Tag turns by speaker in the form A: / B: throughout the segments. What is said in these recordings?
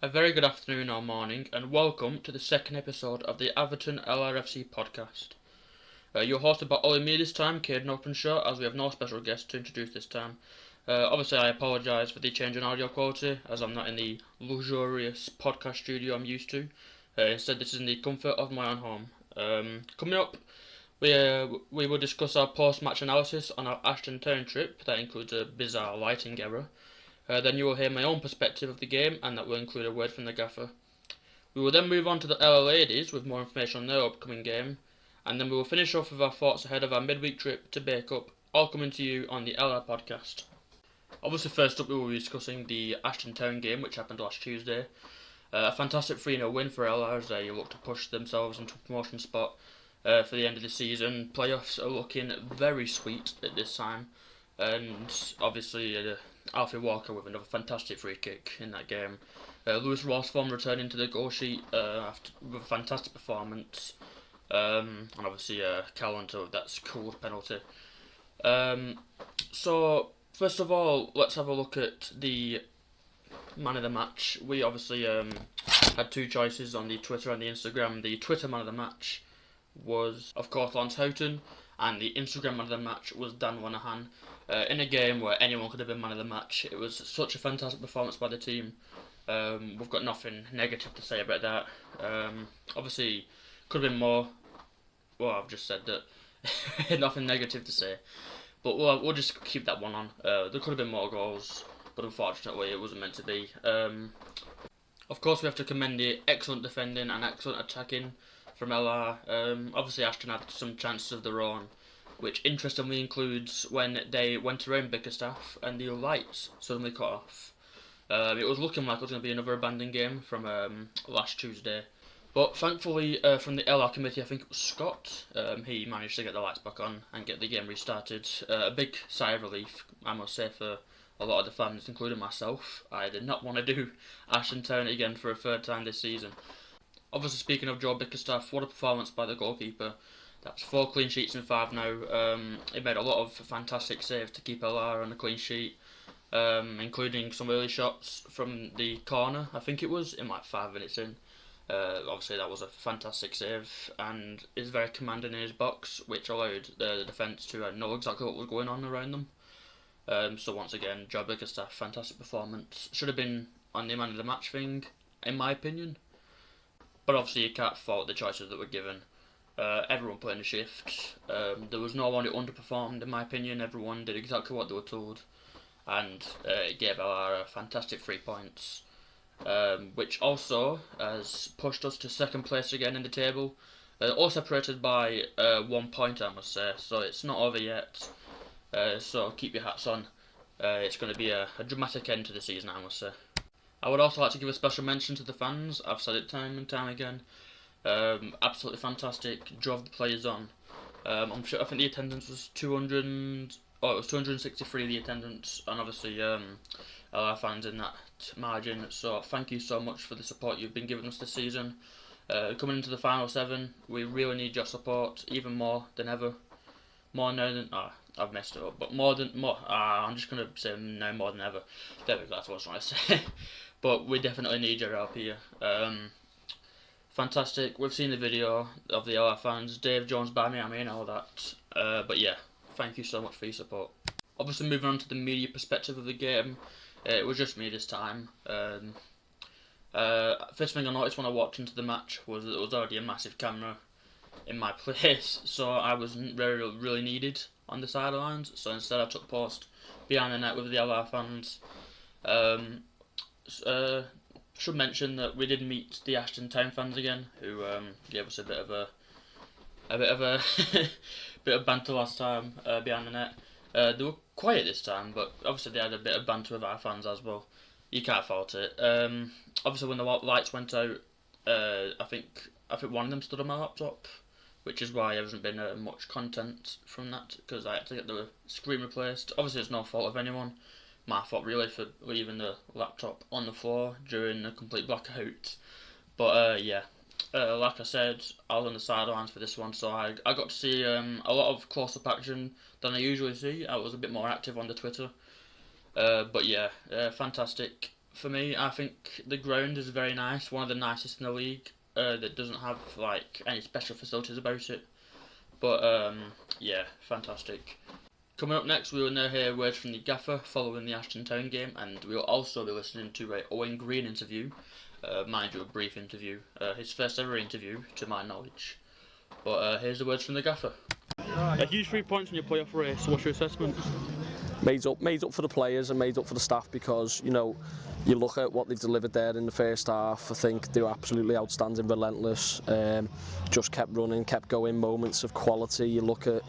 A: A very good afternoon or morning, and welcome to the second episode of the Everton LRFC podcast. You're hosted by only me this time, Kaden Openshaw, as we have no special guest to introduce this time. Obviously, I apologise for the change in audio quality, as I'm not in the luxurious podcast studio I'm used to. Instead, this is in the comfort of my own home. Coming up, we will discuss our post-match analysis on our Ashton Town trip. That includes a bizarre lighting error. Then you will hear my own perspective of the game, and that will include a word from the gaffer. We will then move on to the LA ladies with more information on their upcoming game, and then we will finish off with our thoughts ahead of our midweek trip to Bacup, all coming to you on the LR podcast. Obviously, first up, we will be discussing the Ashton Town game, which happened last Tuesday. A fantastic 3-0 win for LR as they look to push themselves into a promotion spot for the end of the season. Playoffs are looking very sweet at this time, and obviously Alfie Walker with another fantastic free kick in that game. Lewis Rawsform returning to the goal sheet after with a fantastic performance, and obviously Callanto with that cooled penalty. So first of all, let's have a look at the man of the match. We obviously had two choices on the Twitter and the Instagram. The Twitter man of the match was, of course, Lance Houghton, and the Instagram man of the match was Dan Lenihan. In a game where anyone could have been man of the match, it was such a fantastic performance by the team. We've got nothing negative to say about that. Obviously, could have been more. Well, I've just said that. Nothing negative to say. But we'll just keep that one on. There could have been more goals, but unfortunately it wasn't meant to be. Of course, we have to commend the excellent defending and excellent attacking from LR. Obviously, Ashton had some chances of their own, which interestingly includes when they went around Bickerstaff and the lights suddenly cut off. It was looking like it was going to be another abandoned game from last Tuesday. But thankfully, from the LR committee, I think it was Scott, he managed to get the lights back on and get the game restarted. A big sigh of relief, I must say, for a lot of the fans, including myself. I did not want to do Ashton Town again for a third time this season. Obviously, speaking of Joe Bickerstaff, what a performance by the goalkeeper. That's 4 clean sheets in 5 now. He made a lot of fantastic saves to keep LR on a clean sheet, including some early shots from the corner, I think it was, in like 5 minutes in. Obviously that was a fantastic save, and is very commanding in his box, which allowed the defence to know exactly what was going on around them. So once again, Joe Bickerstaff, fantastic performance. Should have been on the man of the match thing, in my opinion. But obviously you can't fault the choices that were given. Everyone put in a shift. There was no one who underperformed, in my opinion. Everyone did exactly what they were told, and it gave LR fantastic 3 points, which also has pushed us to second place again in the table. All separated by 1 point, I must say, so it's not over yet. So keep your hats on. It's going to be a dramatic end to the season, I must say. I would also like to give a special mention to the fans. I've said it time and time again. Absolutely fantastic, drove the players on. I'm sure, I think the attendance was 263 the attendance, and obviously LR fans in that margin, so thank you so much for the support you've been giving us this season. Coming into the final 7, we really need your support, even more than ever. More now than, I've messed it up, but I'm just going to say now more than ever. There we go, that's what I was trying to say. But we definitely need your help here. Fantastic. We've seen the video of the LR fans, Dave Jones by me, and all that. But yeah, thank you so much for your support. Obviously, moving on to the media perspective of the game, it was just me this time. First thing I noticed when I walked into the match was that there was already a massive camera in my place, so I wasn't really needed on the sidelines. So instead, I took post behind the net with the LR fans. Should mention that we did meet the Ashton Town fans again, who gave us a bit of a bit of banter last time behind the net. They were quiet this time, but obviously they had a bit of banter with our fans as well. You can't fault it. Obviously, when the lights went out, I think one of them stood on my laptop, which is why there hasn't been much content from that, because I had to get the screen replaced. Obviously, it's no fault of anyone. My fault really for leaving the laptop on the floor during a complete blackout. But yeah, like I said, I was on the sidelines for this one, so I got to see a lot of close-up action than I usually see. I was a bit more active on the Twitter. But yeah, fantastic for me, I think the ground is very nice, one of the nicest in the league. That doesn't have like any special facilities about it. But yeah, fantastic. Coming up next, we will now hear words from the gaffer following the Ashton Town game, and we will also be listening to a Owen Green interview. Mind you, a brief interview. His first ever interview, to my knowledge. But here's the words from the gaffer. A huge 3 points in your playoff race. What's your assessment?
B: Made up for the players and made up for the staff, because you look at what they delivered there in the first half. I think they were absolutely outstanding, relentless, just kept running, kept going, moments of quality. You look at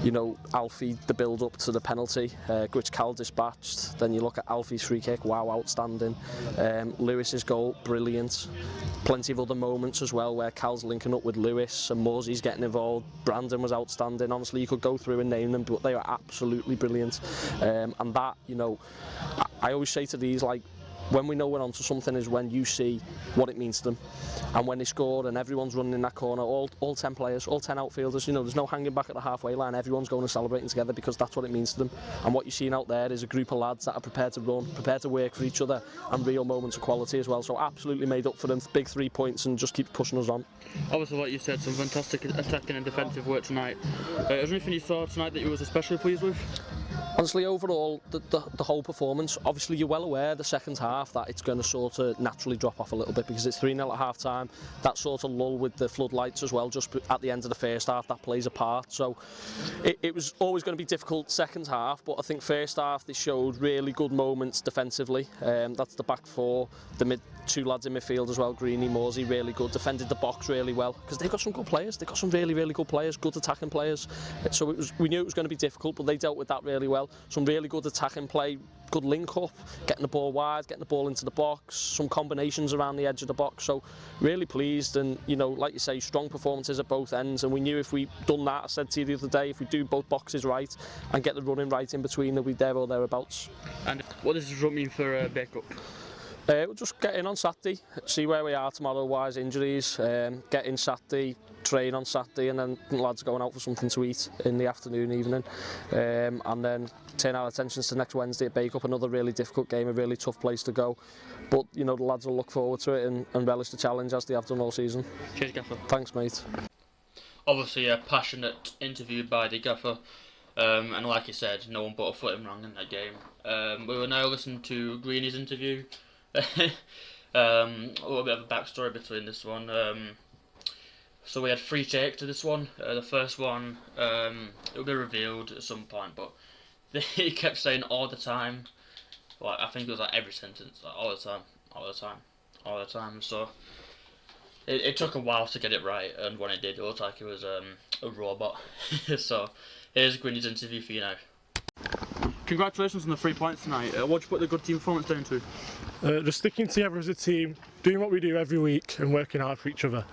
B: 𝗣cie, the build up to the penalty, which Cal dispatched. Then you look at 𝗣cie's free kick, wow, outstanding. Lewis's goal, brilliant. Plenty of other moments as well where Cal's linking up with Lewis and 𝗣ci's getting involved. Brandon was outstanding. Honestly, you could go through and name them, but they were absolutely brilliant. And that, I always say to these, like, when we know we're onto something is when you see what it means to them. And when they scored and everyone's running in that corner, all 10 players, all 10 outfielders, there's no hanging back at the halfway line. Everyone's going and celebrating together, because that's what it means to them. And what you're seeing out there is a group of lads that are prepared to run, prepared to work for each other, and real moments of quality as well. So absolutely made up for them. Big 3 points and just keep pushing us on.
A: Obviously, like you said, some fantastic attacking and defensive work tonight. Is there anything you saw tonight that you was especially pleased with?
B: Honestly, overall, the whole performance, obviously you're well aware the second half that it's going to sort of naturally drop off a little bit, because it's 3-0 at half time. That sort of lull with the floodlights as well, just at the end of the first half, that plays a part. So it was always going to be difficult second half, but I think first half they showed really good moments defensively. That's the back four, the 2 lads in midfield as well, Greeny, 𝗣cie, really good, defended the box really well, because they've got some good players, they've got some really, really good players, good attacking players. So we knew it was going to be difficult, but they dealt with that really well. Some really good attacking play, good link up, getting the ball wide, getting the ball into the box, some combinations around the edge of the box. So really pleased, and like you say, strong performances at both ends. And we knew if we done that, I said to you the other day, if we do both boxes right and get the running right in between, they'll be there or thereabouts.
A: And what does this mean for Bacup?
B: We'll just get in on Saturday, see where we are tomorrow-wise, injuries, get in Saturday, train on Saturday, and then the lads are going out for something to eat in the afternoon, evening, and then turn our attentions to next Wednesday at Bacup, another really difficult game, a really tough place to go. But the lads will look forward to it and relish the challenge as they have done all season.
A: Cheers, gaffer.
B: Thanks, mate.
A: Obviously a passionate interview by the gaffer, and like you said, no one put a foot in wrong in that game. We will now listen to Greeny's interview. A little bit of a backstory between this one. So we had 3 takes to this one. The first one, it will be revealed at some point, but he kept saying all the time. Like, I think it was like every sentence, like all the time, all the time, all the time. So it took a while to get it right, and when it did, it looked like it was a robot. So here's Greeny's interview for you now. Congratulations on the 3 points tonight. What do you put the good team performance down to?
C: Just sticking together as a team, doing what we do every week and working hard for each other.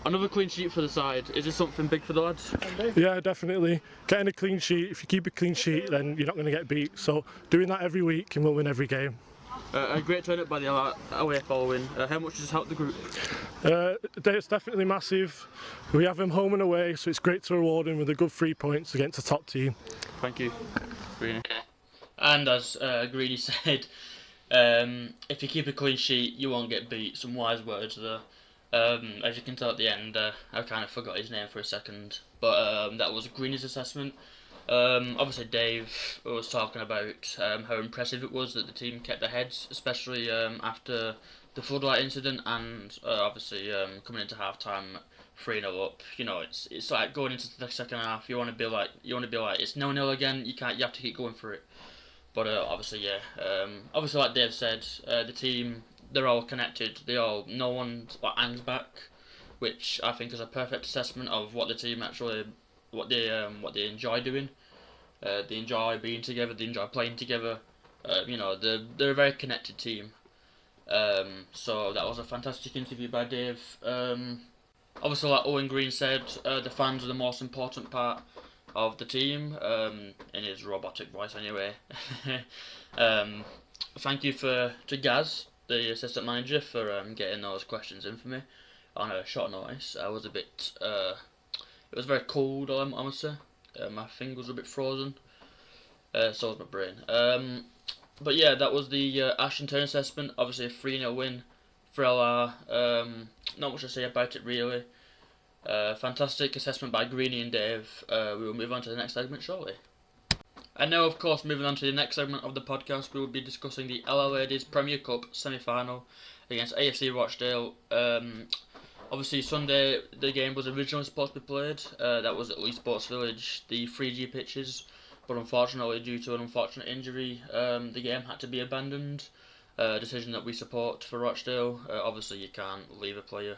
A: Another clean sheet for the side. Is this something big for the lads?
C: Yeah, definitely. Getting a clean sheet, if you keep a clean sheet then you're not going to get beat. So doing that every week and we'll win every game.
A: A great turn up by the away following. How much does this help the group?
C: It's definitely massive. We have them home and away, so it's great to reward them with a good 3 points against a top team.
A: Thank you, Greeny. And as Greeny said, if you keep a clean sheet, you won't get beat. Some wise words there. As you can tell at the end, I kind of forgot his name for a second, but that was Greeny's assessment. Obviously Dave was talking about how impressive it was that the team kept their heads, especially after the floodlight incident, and obviously coming into half time 3-0 up. It's like going into the second half, you want to be like it's 0-0 again, you have to keep going for it. But obviously like Dave said, the team, they're all connected, no one hangs back, which I think is a perfect assessment of what the team actually, what they enjoy doing. They enjoy being together, they enjoy playing together. They're a very connected team. So that was a fantastic interview by Dave. Obviously, like Owen Green said, the fans are the most important part of the team, in his robotic voice anyway. Thank you to Gaz, the assistant manager, for getting those questions in for me on a short notice. I was a bit, it was very cold, I must say. My fingers were a bit frozen, so was my brain. But yeah, that was the Ashton Town assessment. Obviously a 3-0 win for LR. Not much to say about it really. Fantastic assessment by Greenie and Dave. We will move on to the next segment shortly. And now, of course, moving on to the next segment of the podcast, we will be discussing the LR Ladies Premier Cup semi-final against AFC Rochdale. Obviously, Sunday the game was originally supposed to be played. That was at Leeds Sports Village, the 3G pitches, but unfortunately, due to an unfortunate injury, the game had to be abandoned. A decision that we support for Rochdale. Obviously, you can't leave a player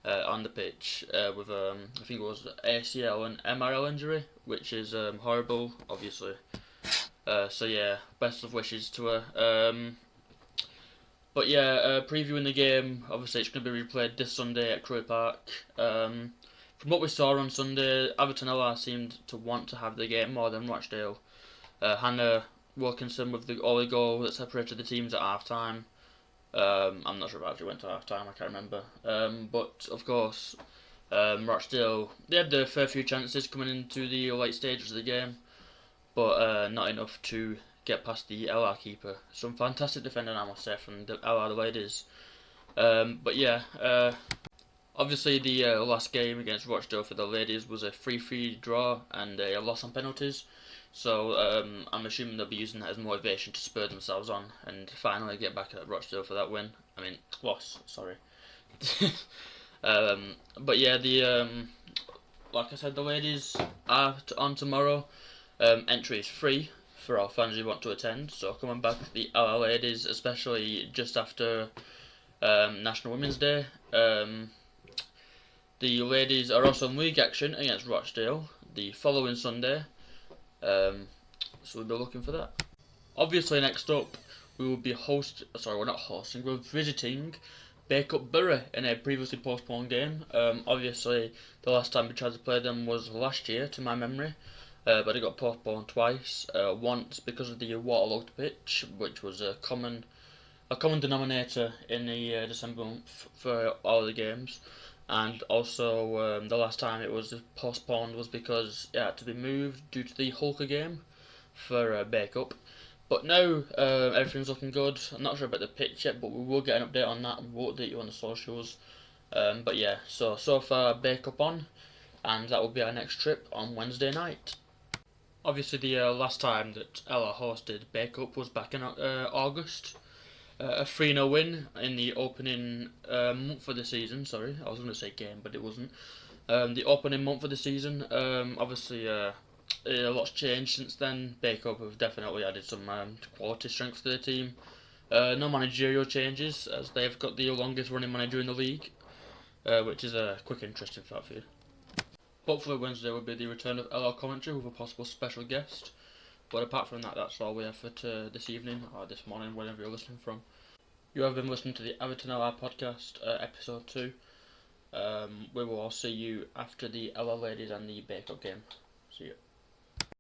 A: on the pitch with I think it was ACL and MRL injury, which is horrible, obviously. So yeah, best of wishes to her. But yeah, previewing the game, obviously it's going to be replayed this Sunday at Crewe Park. From what we saw on Sunday, Everton LR seemed to want to have the game more than Rochdale. Hannah Wilkinson with the only goal that separated the teams at half time. I'm not sure if it actually went to half time, I can't remember. But of course, Rochdale, they had a fair few chances coming into the late stages of the game, but not enough to get past the LR keeper. Some fantastic defending, I must say, from the LR ladies. But yeah, obviously the last game against Rochdale for the ladies was a 3-3 draw and a loss on penalties. So I'm assuming they'll be using that as motivation to spur themselves on and finally get back at Rochdale for that win. I mean, loss, sorry. But yeah, like I said, the ladies are on tomorrow. Entry is free for our fans who want to attend. So coming back, the LR ladies, especially just after National Women's Day. The ladies are also in league action against Rochdale the following Sunday. So we'll be looking for that. Obviously, next up, we will be we're visiting Bacup Borough in a previously postponed game. Obviously, the last time we tried to play them was last year, to my memory, but it got postponed twice. Once because of the waterlogged pitch, which was a common denominator in the December month for all the games. And also, the last time it was postponed was because it had to be moved due to the Hulker game for Bacup. But now, everything's looking good. I'm not sure about the pitch yet, but we will get an update on that. We'll update you on the socials. But yeah, so far, Bacup on, and that will be our next trip on Wednesday night. Obviously, the last time that Ella hosted Bacup was back in August. A 3-0 win in the opening month of the season. Sorry, I was going to say game, but it wasn't. The opening month of the season. Obviously, a lot's changed since then. Bacup have definitely added some quality strength to the team. No managerial changes, as they've got the longest running manager in the league, which is a quick interesting fact for you. Hopefully Wednesday will be the return of LR commentary with a possible special guest. But apart from that, that's all we have for this evening, or this morning, whenever you're listening from. You have been listening to the Everton LR podcast, episode 2. We will all see you after the LR ladies and the Bacup game. See you.